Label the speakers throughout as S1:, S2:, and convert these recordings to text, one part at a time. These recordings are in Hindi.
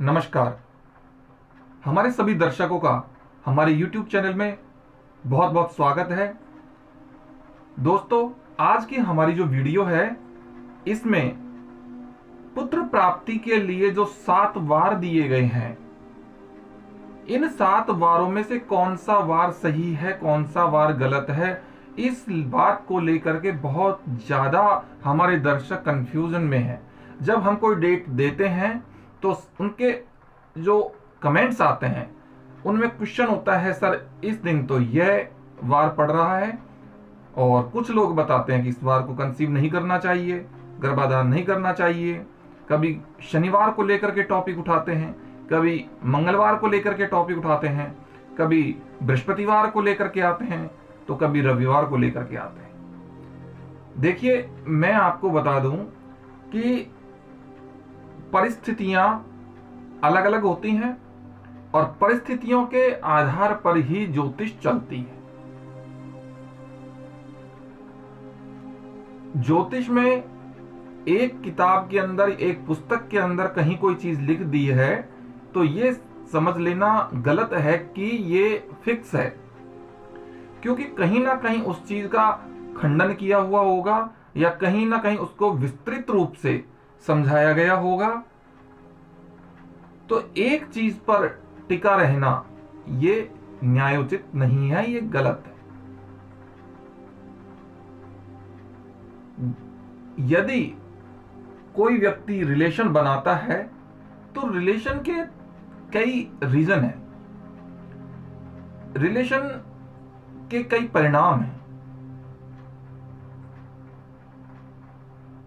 S1: नमस्कार। हमारे सभी दर्शकों का हमारे YouTube चैनल में बहुत बहुत स्वागत है। दोस्तों, आज की हमारी जो वीडियो है इसमें पुत्र प्राप्ति के लिए जो 7 वार दिए गए हैं, इन 7 वारों में से कौन सा वार सही है, कौन सा वार गलत है, इस बात को लेकर के बहुत ज्यादा हमारे दर्शक कंफ्यूजन में हैं। जब हम कोई डेट देते हैं तो उनके जो कमेंट्स आते हैं उनमें क्वेश्चन होता है, सर इस दिन तो यह वार पड़ रहा है, और कुछ लोग बताते हैं कि इस वार को कंसीव नहीं करना चाहिए, गर्भाधान नहीं करना चाहिए। कभी शनिवार को लेकर के टॉपिक उठाते हैं, कभी मंगलवार को लेकर के टॉपिक उठाते हैं, कभी बृहस्पतिवार को लेकर के आते हैं, तो कभी रविवार को लेकर के आते हैं। देखिए, मैं आपको बता दूं कि परिस्थितियां अलग अलग होती हैं और परिस्थितियों के आधार पर ही ज्योतिष चलती है। ज्योतिष में एक किताब के अंदर, एक पुस्तक के अंदर कहीं कोई चीज लिख दी है तो ये समझ लेना गलत है कि ये फिक्स है, क्योंकि कहीं ना कहीं उस चीज का खंडन किया हुआ होगा या कहीं ना कहीं उसको विस्तृत रूप से समझाया गया होगा। तो एक चीज पर टिका रहना ये न्यायोचित नहीं है, ये गलत है। यदि कोई व्यक्ति रिलेशन बनाता है तो रिलेशन के कई रीजन हैं, रिलेशन के कई परिणाम हैं।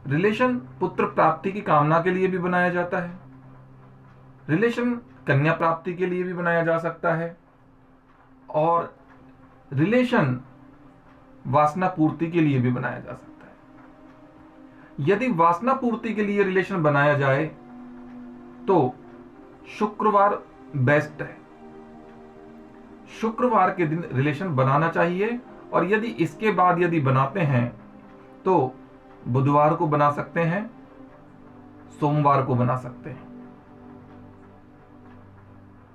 S1: रिलेशन पुत्र प्राप्ति की कामना के लिए भी बनाया जाता है, रिलेशन कन्या प्राप्ति के लिए भी बनाया जा सकता है, और रिलेशन वासना पूर्ति के लिए भी बनाया जा सकता है। यदि वासना पूर्ति के लिए रिलेशन बनाया जाए तो शुक्रवार बेस्ट है, शुक्रवार के दिन रिलेशन बनाना चाहिए। और यदि इसके बाद यदि बनाते हैं तो बुधवार को बना सकते हैं, सोमवार को बना सकते हैं।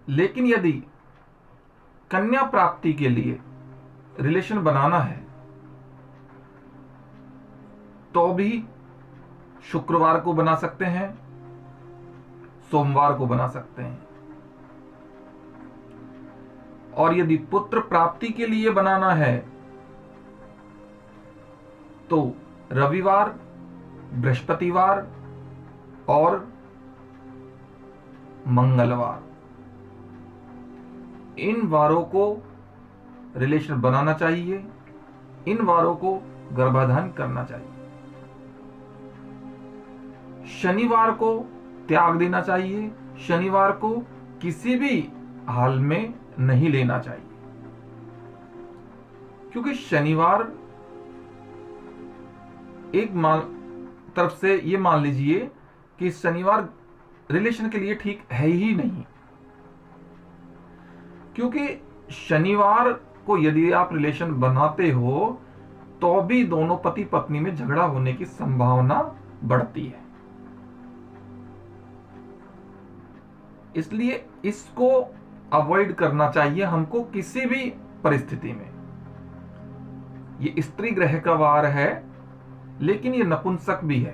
S1: लेकिन यदि कन्या प्राप्ति के लिए रिलेशन बनाना है तो भी शुक्रवार को बना सकते हैं, सोमवार को बना सकते हैं। और यदि पुत्र प्राप्ति के लिए बनाना है तो रविवार, बृहस्पतिवार और मंगलवार, इन वारों को रिलेशन बनाना चाहिए, इन वारों को गर्भाधान करना चाहिए। शनिवार को त्याग देना चाहिए, शनिवार को किसी भी हाल में नहीं लेना चाहिए, क्योंकि शनिवार एक तरफ से ये मान लीजिए कि शनिवार रिलेशन के लिए ठीक है ही नहीं। क्योंकि शनिवार को यदि आप रिलेशन बनाते हो तो भी दोनों पति पत्नी में झगड़ा होने की संभावना बढ़ती है। इसलिए इसको अवॉइड करना चाहिए हमको किसी भी परिस्थिति में। ये स्त्री ग्रह का वार है, लेकिन ये नपुंसक भी है।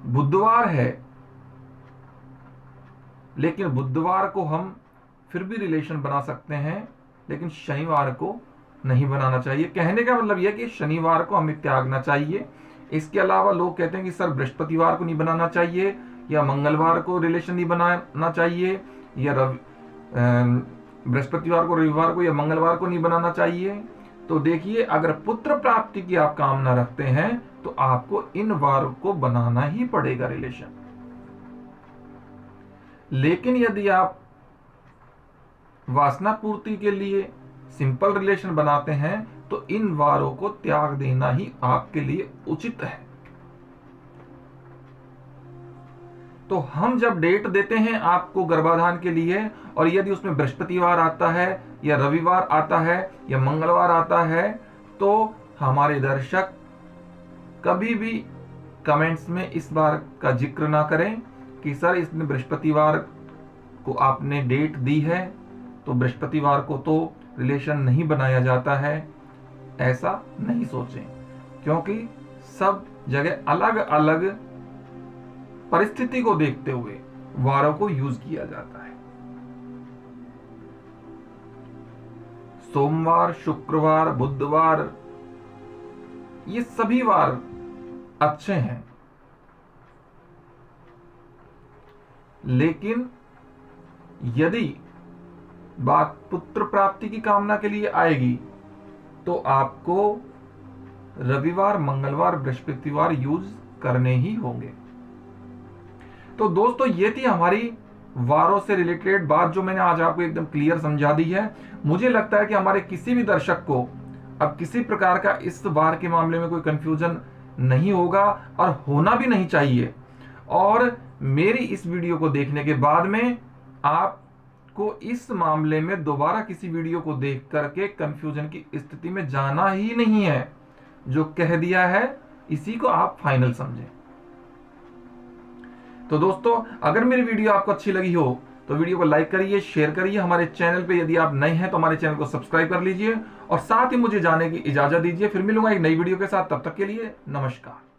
S1: बुधवार है, लेकिन बुधवार को हम फिर भी रिलेशन बना सकते हैं, लेकिन शनिवार को नहीं बनाना चाहिए। कहने का मतलब यह कि शनिवार को हमें त्यागना चाहिए। इसके अलावा लोग कहते हैं कि सर बृहस्पतिवार को नहीं बनाना चाहिए, या मंगलवार को रिलेशन नहीं बनाना चाहिए, या बृहस्पतिवार को, रविवार को या मंगलवार को नहीं बनाना चाहिए। तो देखिए, अगर पुत्र प्राप्ति की आप कामना रखते हैं तो आपको इन वार को बनाना ही पड़ेगा रिलेशन। लेकिन यदि आप वासना पूर्ति के लिए सिंपल रिलेशन बनाते हैं तो इन वारों को त्याग देना ही आपके लिए उचित है। तो हम जब डेट देते हैं आपको गर्भाधान के लिए, और यदि उसमें बृहस्पतिवार आता है या रविवार आता है या मंगलवार आता है, तो हमारे दर्शक कभी भी कमेंट्स में इस बार का जिक्र ना करें कि सर इसने बृहस्पतिवार को आपने डेट दी है तो बृहस्पतिवार को तो रिलेशन नहीं बनाया जाता है। ऐसा नहीं सोचें, क्योंकि सब जगह अलग अलग परिस्थिति को देखते हुए वारों को यूज किया जाता है। सोमवार, शुक्रवार, बुधवार, ये सभी वार अच्छे हैं, लेकिन यदि बात पुत्र प्राप्ति की कामना के लिए आएगी तो आपको रविवार, मंगलवार, बृहस्पतिवार यूज करने ही होंगे। तो दोस्तों, ये थी हमारी वारों से रिलेटेड बात जो मैंने आज आपको एकदम क्लियर समझा दी है। मुझे लगता है कि हमारे किसी भी दर्शक को अब किसी प्रकार का इस वार के मामले में कोई कंफ्यूजन नहीं होगा और होना भी नहीं चाहिए। और मेरी इस वीडियो को देखने के बाद में आपको इस मामले में दोबारा किसी वीडियो को देख करके कंफ्यूजन की स्थिति में जाना ही नहीं है। जो कह दिया है इसी को आप फाइनल समझें। तो दोस्तों, अगर मेरी वीडियो आपको अच्छी लगी हो तो वीडियो को लाइक करिए, शेयर करिए। हमारे चैनल पे यदि आप नए हैं तो हमारे चैनल को सब्सक्राइब कर लीजिए और साथ ही मुझे जाने की इजाजत दीजिए। फिर मिलूंगा एक नई वीडियो के साथ, तब तक के लिए नमस्कार।